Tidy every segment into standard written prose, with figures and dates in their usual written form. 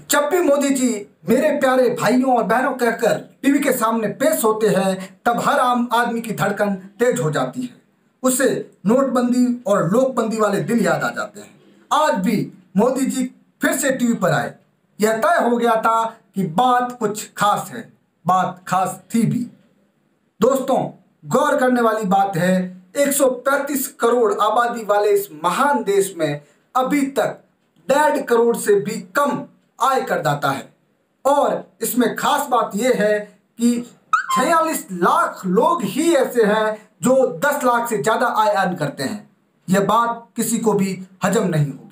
जब भी मोदी जी मेरे प्यारे भाइयों और बहनों कहकर टीवी के सामने पेश होते हैं तब हर आम आदमी की धड़कन तेज हो जाती है। उसे नोटबंदी और लोकबंदी वाले दिन याद आ जाते हैं। आज भी मोदी जी फिर से टीवी पर आए। यह तय हो गया था कि बात कुछ खास है। बात खास थी भी। दोस्तों, गौर करने वाली बात है, 135 करोड़ आबादी वाले इस महान देश में अभी तक 1.5 करोड़ से भी कम आय करदाता है। और इसमें खास बात यह है कि 46 लाख लोग ही ऐसे हैं जो 10 लाख से ज्यादा आय अर्न करते हैं। यह बात किसी को भी हजम नहीं होगी।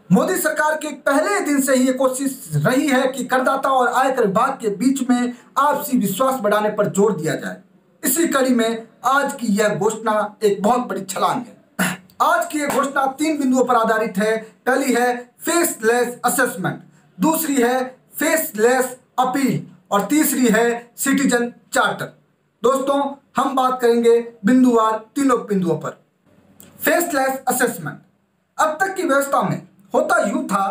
मोदी सरकार के पहले दिन से ही ये कोशिश रही है कि करदाता और आयकर विभाग के बीच में आपसी विश्वास बढ़ाने पर जोर दिया जाए। इसी कड़ी में आज की यह घोषणा एक बहुत बड़ी छलांग है। आज की यह घोषणा 3 बिंदुओं पर आधारित है। पहली है फेसलेस असेसमेंट, दूसरी है फेसलेस अपील और तीसरी है सिटीजन चार्टर। दोस्तों, हम बात करेंगे बिंदुवार तीनों बिंदुओं पर। Faceless assessment. अब तक की व्यवस्था में होता यूं था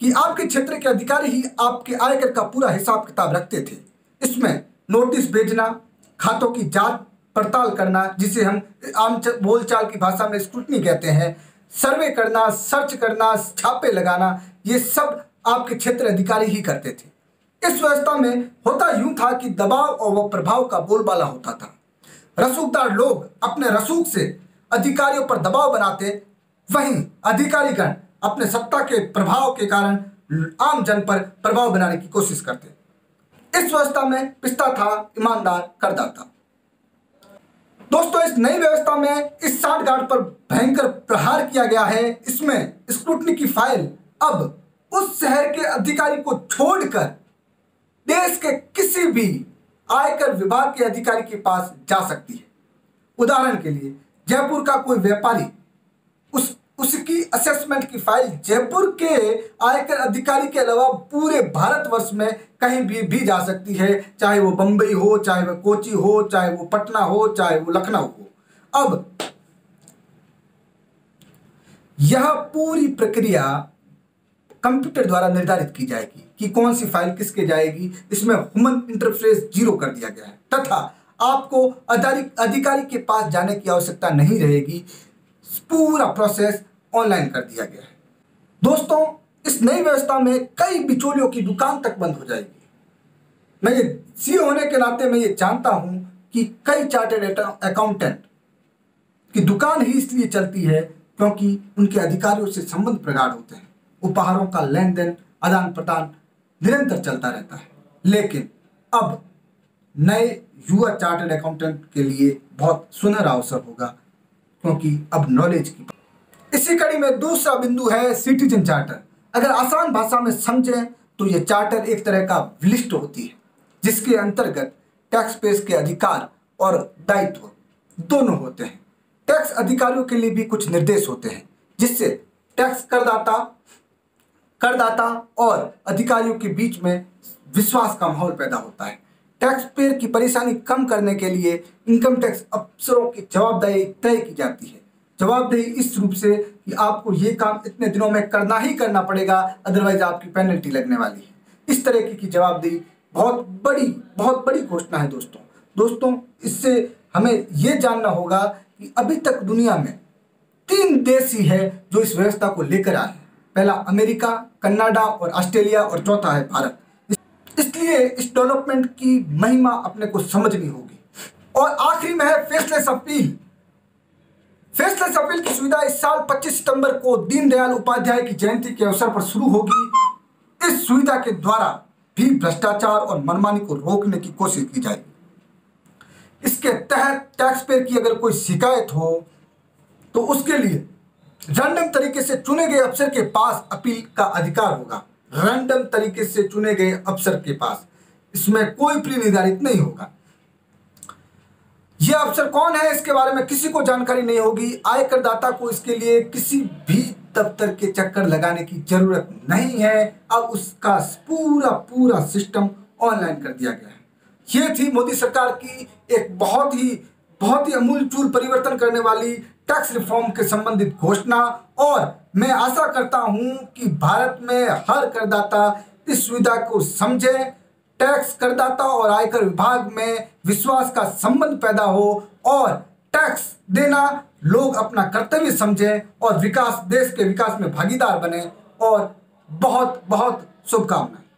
कि आपके क्षेत्र के अधिकारी ही आपके आयकर का पूरा हिसाब किताब रखते थे। इसमें नोटिस भेजना, खातों की जांच पड़ताल करना, जिसे हम आम बोलचाल की भाषा में स्क्रूटनी कहते हैं, सर्वे करना, सर्च करना, छापे लगाना, ये सब आपके क्षेत्र अधिकारी ही करते थे। इस व्यवस्था में होता यूं था कि दबाव और वह प्रभाव का बोलबाला होता था। रसूखदार लोग अपने रसूख से अधिकारियों पर दबाव बनाते, वहीं अधिकारीगण अपने सत्ता के प्रभाव के कारण आम जन पर प्रभाव बनाने की कोशिश करते। इस व्यवस्था में पिसता था ईमानदार करदाता। दोस्तों, इस नई व्यवस्था में इस सांठगांठ पर भयंकर प्रहार किया गया है। इसमें स्क्रूटनी की फाइल अब उस शहर के अधिकारी को छोड़कर देश के किसी भी आयकर विभाग के अधिकारी के पास जा सकती है। उदाहरण के लिए, जयपुर का कोई व्यापारी उसकी असेसमेंट की फाइल जयपुर के आयकर अधिकारी के अलावा पूरे भारतवर्ष में कहीं भी जा सकती है, चाहे वो बंबई हो, चाहे वो कोची हो, चाहे वो पटना हो, चाहे वो लखनऊ हो। अब यह पूरी प्रक्रिया कंप्यूटर द्वारा निर्धारित की जाएगी कि कौन सी फाइल किसके जाएगी। इसमें ह्यूमन इंटरफेस 0 कर दिया गया है तथा आपको अधिकारी के पास जाने की आवश्यकता नहीं रहेगी। पूरा प्रोसेस ऑनलाइन कर दिया गया है। दोस्तों, इस नई व्यवस्था में कई बिचौलियों की दुकान तक बंद हो जाएगी। मैं ये सीए होने के नाते मैं ये जानता हूं कि कई चार्टर्ड अकाउंटेंट की दुकान ही इसलिए चलती है क्योंकि उनके अधिकारियों से संबंध प्रगाढ़ होते हैं। उपहारों का लेन देन, आदान प्रदान निरंतर चलता रहता है। लेकिन अब नए युवा चार्टर्ड अकाउंटेंट के लिए बहुत सुनहरा अवसर होगा क्योंकि अब नॉलेज की। इसी कड़ी में दूसरा बिंदु है सिटीजन चार्टर। अगर आसान भाषा में समझें तो यह चार्टर एक तरह का लिस्ट होती है जिसके अंतर्गत टैक्स पेश के अधिकार और दायित्व दोनों होते हैं। टैक्स अधिकारियों के लिए भी कुछ निर्देश होते हैं जिससे टैक्स करदाता और अधिकारियों के बीच में विश्वास का माहौल पैदा होता है। टैक्स पेयर की परेशानी कम करने के लिए इनकम टैक्स अफसरों की जवाबदेही तय की जाती है। जवाबदेही इस रूप से कि आपको ये काम इतने दिनों में करना ही करना पड़ेगा, अदरवाइज आपकी पेनल्टी लगने वाली है। इस तरह की जवाबदेही बहुत बड़ी घोषणा है दोस्तों, इससे हमें ये जानना होगा कि अभी तक दुनिया में 3 देश ही है जो इस व्यवस्था को लेकर आए हैं। पहला अमेरिका, कनाडा और ऑस्ट्रेलिया और चौथा है भारत। इसलिए इस डेवलपमेंट की महिमा अपने को समझनी होगी। और आखिरी में है फेसलेस अपील। फेसलेस अपील की सुविधा इस साल 25 सितंबर को दीनदयाल उपाध्याय की जयंती के अवसर पर शुरू होगी। इस सुविधा के द्वारा भी भ्रष्टाचार और मनमानी को रोकने की कोशिश की जाएगी। इसके तहत टैक्स पेयर की अगर कोई शिकायत हो तो उसके लिए रैंडम तरीके से चुने गए अफसर के पास अपील का अधिकार होगा। रैंडम तरीके से चुने गए अफसर के पास, इसमें कोई प्री निर्धारित नहीं होगा। यह अफसर कौन है इसके बारे में किसी को जानकारी नहीं होगी। आयकरदाता को इसके लिए किसी भी दफ्तर के चक्कर लगाने की जरूरत नहीं है। अब उसका पूरा सिस्टम ऑनलाइन कर दिया गया है। यह थी मोदी सरकार की एक बहुत ही अमूलचूल परिवर्तन करने वाली टैक्स रिफॉर्म के संबंधित घोषणा। और मैं आशा करता हूं कि भारत में हर करदाता इस सुविधा को समझे, टैक्स करदाता और आयकर विभाग में विश्वास का संबंध पैदा हो और टैक्स देना लोग अपना कर्तव्य समझें और विकास, देश के विकास में भागीदार बने। और बहुत बहुत शुभकामनाएं।